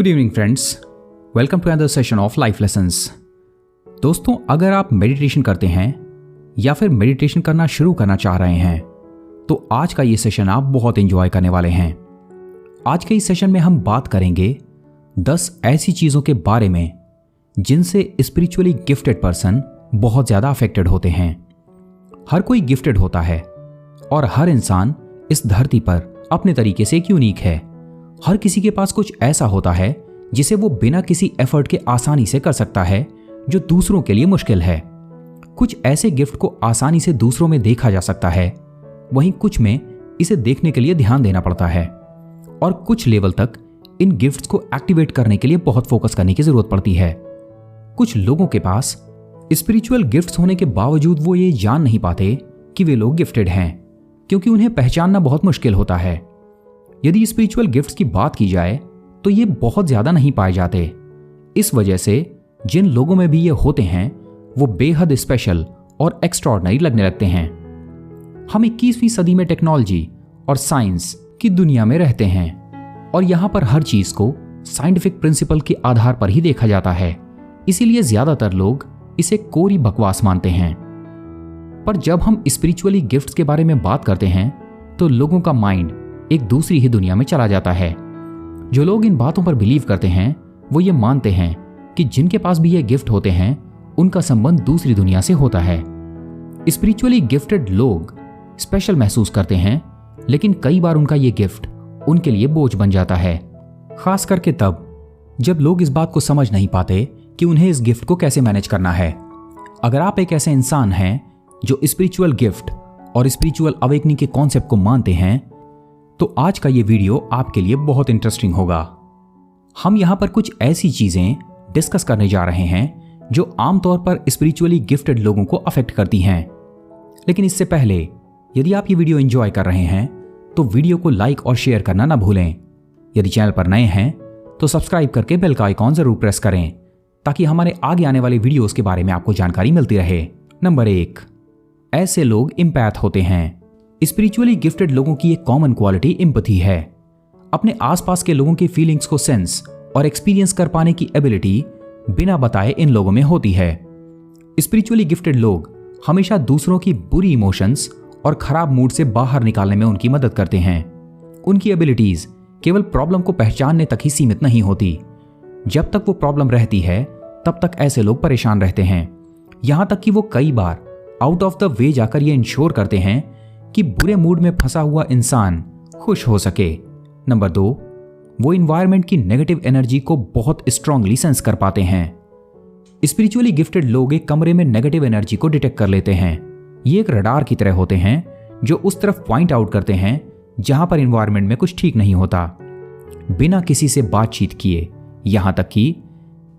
Good evening friends, welcome to another session of life lessons. दोस्तों, अगर आप meditation करते हैं या फिर मेडिटेशन करना शुरू करना चाह रहे हैं तो आज का ये सेशन आप बहुत एंजॉय करने वाले हैं। आज के इस सेशन में हम बात करेंगे 10 ऐसी चीज़ों के बारे में जिनसे स्पिरिचुअली गिफ्टेड पर्सन बहुत ज़्यादा अफेक्टेड होते हैं। हर कोई गिफ्टेड होता है और हर इंसान इस धरती पर अपने तरीके से एक यूनिक है। हर किसी के पास कुछ ऐसा होता है जिसे वो बिना किसी एफर्ट के आसानी से कर सकता है जो दूसरों के लिए मुश्किल है। कुछ ऐसे गिफ्ट को आसानी से दूसरों में देखा जा सकता है, वहीं कुछ में इसे देखने के लिए ध्यान देना पड़ता है और कुछ लेवल तक इन गिफ्ट्स को एक्टिवेट करने के लिए बहुत फोकस करने की जरूरत पड़ती है। कुछ लोगों के पास स्पिरिचुअल गिफ्ट्स होने के बावजूद वो ये जान नहीं पाते कि वे लोग गिफ्टेड हैं, क्योंकि उन्हें पहचानना बहुत मुश्किल होता है। यदि स्पिरिचुअल गिफ्ट्स की बात की जाए तो ये बहुत ज्यादा नहीं पाए जाते। इस वजह से जिन लोगों में भी ये होते हैं वो बेहद स्पेशल और एक्स्ट्राऑर्डिनरी लगने लगते हैं। हम 21वीं सदी में टेक्नोलॉजी और साइंस की दुनिया में रहते हैं और यहाँ पर हर चीज को साइंटिफिक प्रिंसिपल के आधार पर ही देखा जाता है, इसीलिए ज्यादातर लोग इसे कोरी बकवास मानते हैं। पर जब हम स्पिरिचुअली गिफ्ट्स के बारे में बात करते हैं तो लोगों का माइंड एक दूसरी ही दुनिया में चला जाता है। जो लोग इन बातों पर बिलीव करते हैं वो ये मानते हैं कि जिनके पास भी ये गिफ्ट होते हैं उनका संबंध दूसरी दुनिया से होता है। स्पिरिचुअली गिफ्टेड लोग स्पेशल महसूस करते हैं, लेकिन कई बार उनका ये गिफ्ट उनके लिए बोझ बन जाता है, खास करके तब जब लोग इस बात को समझ नहीं पाते कि उन्हें इस गिफ्ट को कैसे मैनेज करना है। अगर आप एक ऐसे इंसान हैं जो स्पिरिचुअल गिफ्ट और स्पिरिचुअल अवेकनिंग के कॉन्सेप्ट को मानते हैं तो आज का ये वीडियो आपके लिए बहुत इंटरेस्टिंग होगा। हम यहाँ पर कुछ ऐसी चीजें डिस्कस करने जा रहे हैं जो आमतौर पर स्पिरिचुअली गिफ्टेड लोगों को अफेक्ट करती हैं। लेकिन इससे पहले यदि आप ये वीडियो एंजॉय कर रहे हैं तो वीडियो को लाइक और शेयर करना ना भूलें। यदि चैनल पर नए हैं तो सब्सक्राइब करके बेल का आइकॉन जरूर प्रेस करें ताकि हमारे आगे आने वाले वीडियोस के बारे में आपको जानकारी मिलती रहे। नंबर 1, ऐसे लोग एम्पैथ होते हैं। स्पिरिचुअली गिफ्टेड लोगों की एक कॉमन क्वालिटी एम्पैथी है। अपने आसपास के लोगों की फीलिंग्स को सेंस और एक्सपीरियंस कर पाने की एबिलिटी बिना बताए इन लोगों में होती है। स्पिरिचुअली गिफ्टेड लोग हमेशा दूसरों की बुरी इमोशंस और खराब मूड से बाहर निकालने में उनकी मदद करते हैं। उनकी एबिलिटीज केवल प्रॉब्लम को पहचानने तक ही सीमित नहीं होती। जब तक वो प्रॉब्लम रहती है तब तक ऐसे लोग परेशान रहते हैं, यहां तक कि वो कई बार आउट ऑफ द वे जाकर ये इंश्योर करते हैं कि बुरे मूड में फंसा हुआ इंसान खुश हो सके। नंबर 2, वो इन्वायरमेंट की नेगेटिव एनर्जी को बहुत स्ट्रांगली सेंस कर पाते हैं। स्पिरिचुअली गिफ्टेड लोग एक कमरे में नेगेटिव एनर्जी को डिटेक्ट कर लेते हैं। ये एक रडार की तरह होते हैं जो उस तरफ पॉइंट आउट करते हैं जहां पर इन्वायरमेंट में कुछ ठीक नहीं होता, बिना किसी से बातचीत किए, यहां तक कि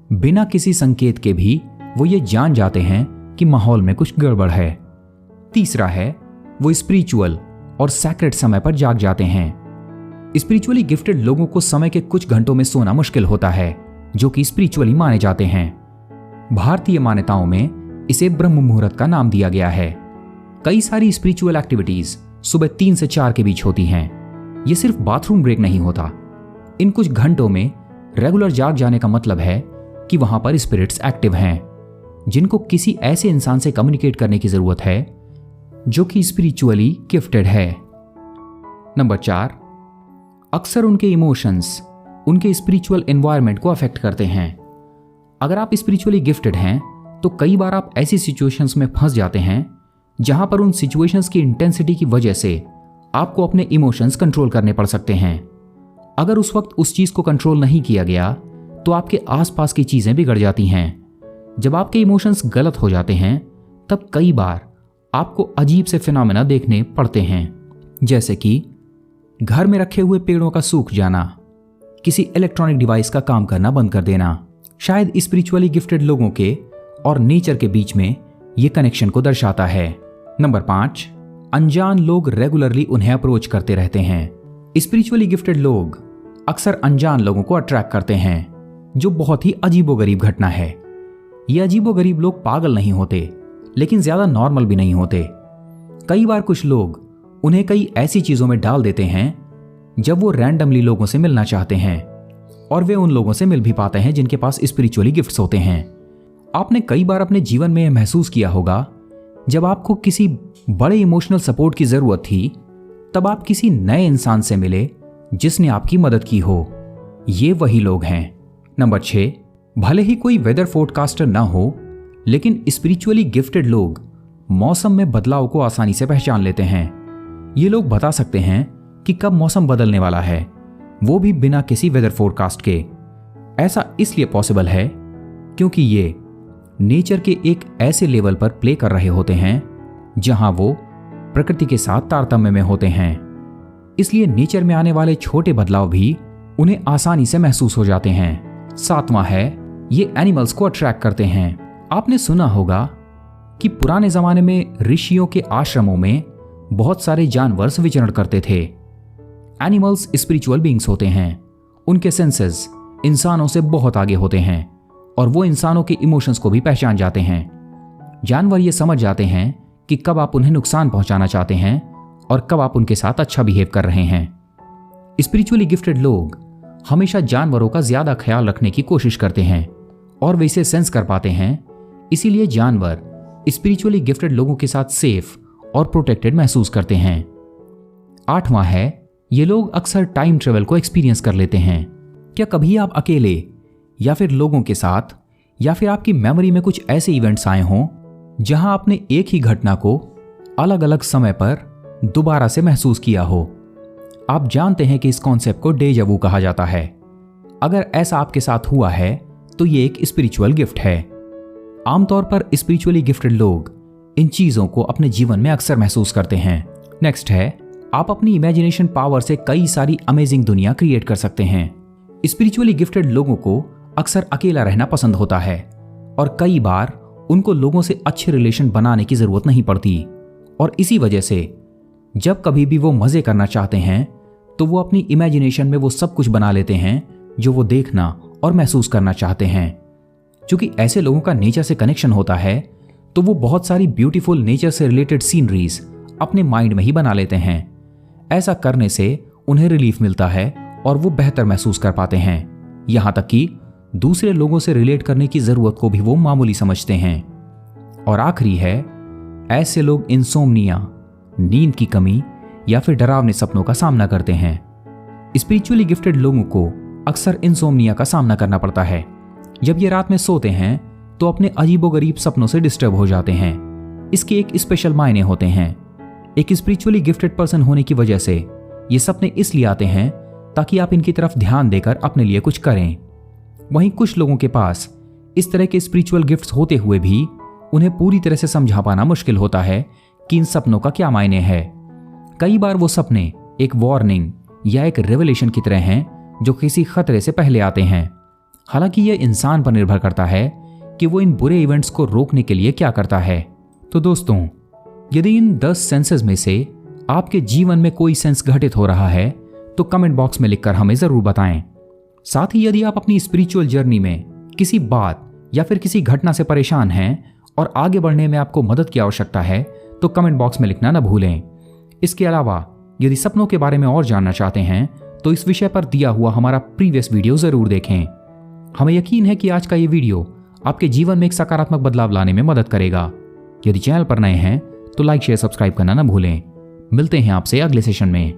बिना किसी संकेत के भी वो ये जान जाते हैं कि माहौल में कुछ गड़बड़ है। तीसरा है, वो स्पिरिचुअल और सैक्रेड समय पर जाग जाते हैं। स्पिरिचुअली गिफ्टेड लोगों को समय के कुछ घंटों में सोना मुश्किल होता है, जो कि स्पिरिचुअली माने जाते हैं। भारतीय मान्यताओं में इसे ब्रह्म मुहूर्त का नाम दिया गया है। कई सारी स्पिरिचुअल एक्टिविटीज सुबह 3 से 4 के बीच होती हैं। ये सिर्फ बाथरूम ब्रेक नहीं होता। इन कुछ घंटों में रेगुलर जाग जाने का मतलब है कि वहां पर स्पिरिट्स एक्टिव हैं, जिनको किसी ऐसे इंसान से कम्युनिकेट करने की जरूरत है जो कि स्पिरिचुअली गिफ्टेड है। नंबर 4, अक्सर उनके इमोशंस उनके स्पिरिचुअल एनवायरनमेंट को अफेक्ट करते हैं। अगर आप स्पिरिचुअली गिफ्टेड हैं तो कई बार आप ऐसी सिचुएशंस में फंस जाते हैं जहां पर उन सिचुएशंस की इंटेंसिटी की वजह से आपको अपने इमोशंस कंट्रोल करने पड़ सकते हैं। अगर उस वक्त उस चीज को कंट्रोल नहीं किया गया तो आपके आसपास की चीजें बिगड़ जाती हैं। जब आपके इमोशंस गलत हो जाते हैं तब कई बार आपको अजीब से फिनोमेना देखने पड़ते हैं, जैसे कि घर में रखे हुए पेड़ों का सूख जाना, किसी इलेक्ट्रॉनिक डिवाइस का काम करना बंद कर देना। शायद स्पिरिचुअली गिफ्टेड लोगों के और नेचर के बीच में यह कनेक्शन को दर्शाता है। नंबर 5, अनजान लोग रेगुलरली उन्हें अप्रोच करते रहते हैं। स्पिरिचुअली गिफ्टेड लोग अक्सर अनजान लोगों को अट्रैक्ट करते हैं, जो बहुत ही अजीबोगरीब घटना है। ये अजीबोगरीब लोग पागल नहीं होते, लेकिन ज्यादा नॉर्मल भी नहीं होते। कई बार कुछ लोग उन्हें कई ऐसी चीजों में डाल देते हैं जब वो रैंडमली लोगों से मिलना चाहते हैं। और वे उन लोगों से मिल भी पाते हैं जिनके पास स्पिरिचुअली गिफ्ट्स होते हैं। आपने कई बार अपने जीवन में यह महसूस किया होगा, जब आपको किसी बड़े इमोशनल सपोर्ट की जरूरत थी, तब आप किसी नए इंसान से मिले जिसने आपकी मदद की हो। ये वही लोग हैं। नंबर 6, भले ही कोई वेदर फोरकास्टर ना हो, लेकिन स्पिरिचुअली गिफ्टेड लोग मौसम में बदलाव को आसानी से पहचान लेते हैं। ये लोग बता सकते हैं कि कब मौसम बदलने वाला है, वो भी बिना किसी वेदर फोरकास्ट के। ऐसा इसलिए पॉसिबल है क्योंकि ये नेचर के एक ऐसे लेवल पर प्ले कर रहे होते हैं जहां वो प्रकृति के साथ तारतम्य में होते हैं। इसलिए नेचर में आने वाले छोटे बदलाव भी उन्हें आसानी से महसूस हो जाते हैं। 7वां है, ये एनिमल्स को अट्रैक्ट करते हैं। आपने सुना होगा कि पुराने जमाने में ऋषियों के आश्रमों में बहुत सारे जानवर विचरण करते थे। एनिमल्स स्पिरिचुअल बीइंग्स होते हैं। उनके सेंसेस इंसानों से बहुत आगे होते हैं और वो इंसानों के इमोशंस को भी पहचान जाते हैं। जानवर ये समझ जाते हैं कि कब आप उन्हें नुकसान पहुंचाना चाहते हैं और कब आप उनके साथ अच्छा बिहेव कर रहे हैं। स्पिरिचुअली गिफ्टेड लोग हमेशा जानवरों का ज्यादा ख्याल रखने की कोशिश करते हैं और वे इसे सेंस कर पाते हैं। इसीलिए जानवर स्पिरिचुअली गिफ्टेड लोगों के साथ सेफ और प्रोटेक्टेड महसूस करते हैं। 8वां है, ये लोग अक्सर टाइम ट्रेवल को एक्सपीरियंस कर लेते हैं। क्या कभी आप अकेले या फिर लोगों के साथ या फिर आपकी मेमोरी में कुछ ऐसे इवेंट्स आए हों जहां आपने एक ही घटना को अलग अलग समय पर दोबारा से महसूस किया हो? आप जानते हैं कि इस कॉन्सेप्ट को डेजा वू कहा जाता है। अगर ऐसा आपके साथ हुआ है तो ये एक स्पिरिचुअल गिफ्ट है। आमतौर पर स्पिरिचुअली गिफ्टेड लोग इन चीजों को अपने जीवन में अक्सर महसूस करते हैं। नेक्स्ट है, आप अपनी इमेजिनेशन पावर से कई सारी अमेजिंग दुनिया क्रिएट कर सकते हैं। स्पिरिचुअली गिफ्टेड लोगों को अक्सर अकेला रहना पसंद होता है और कई बार उनको लोगों से अच्छे रिलेशन बनाने की जरूरत नहीं पड़ती, और इसी वजह से जब कभी भी वो मजे करना चाहते हैं तो वो अपनी इमेजिनेशन में वो सब कुछ बना लेते हैं जो वो देखना और महसूस करना चाहते हैं। क्योंकि ऐसे लोगों का नेचर से कनेक्शन होता है तो वो बहुत सारी ब्यूटीफुल नेचर से रिलेटेड सीनरीज अपने माइंड में ही बना लेते हैं। ऐसा करने से उन्हें रिलीफ मिलता है और वो बेहतर महसूस कर पाते हैं। यहां तक कि दूसरे लोगों से रिलेट करने की जरूरत को भी वो मामूली समझते हैं। और आखिरी है, ऐसे लोग इंसोम्निया, नींद की कमी या फिर डरावने सपनों का सामना करते हैं। स्पिरिचुअली गिफ्टेड लोगों को अक्सर इंसोम्निया का सामना करना पड़ता है। जब ये रात में सोते हैं तो अपने अजीबोगरीब सपनों से डिस्टर्ब हो जाते हैं। इसके एक स्पेशल मायने होते हैं। एक स्पिरिचुअली गिफ्टेड पर्सन होने की वजह से ये सपने इसलिए आते हैं ताकि आप इनकी तरफ ध्यान देकर अपने लिए कुछ करें। वहीं कुछ लोगों के पास इस तरह के स्पिरिचुअल गिफ्ट्स होते हुए भी उन्हें पूरी तरह से समझा पाना मुश्किल होता है कि इन सपनों का क्या मायने है। कई बार वो सपने एक वार्निंग या एक रेवलेशन की तरह हैं जो किसी खतरे से पहले आते हैं। हालांकि यह इंसान पर निर्भर करता है कि वो इन बुरे इवेंट्स को रोकने के लिए क्या करता है। तो दोस्तों, यदि इन 10 सेंसेस में से आपके जीवन में कोई सेंस घटित हो रहा है तो कमेंट बॉक्स में लिखकर हमें जरूर बताएं। साथ ही यदि आप अपनी स्पिरिचुअल जर्नी में किसी बात या फिर किसी घटना से परेशान हैं और आगे बढ़ने में आपको मदद की आवश्यकता है तो कमेंट बॉक्स में लिखना न भूलें। इसके अलावा यदि सपनों के बारे में और जानना चाहते हैं तो इस विषय पर दिया हुआ हमारा प्रीवियस वीडियो जरूर देखें। हमें यकीन है कि आज का ये वीडियो आपके जीवन में एक सकारात्मक बदलाव लाने में मदद करेगा। यदि चैनल पर नए हैं तो लाइक शेयर सब्सक्राइब करना न भूलें। मिलते हैं आपसे अगले सेशन में।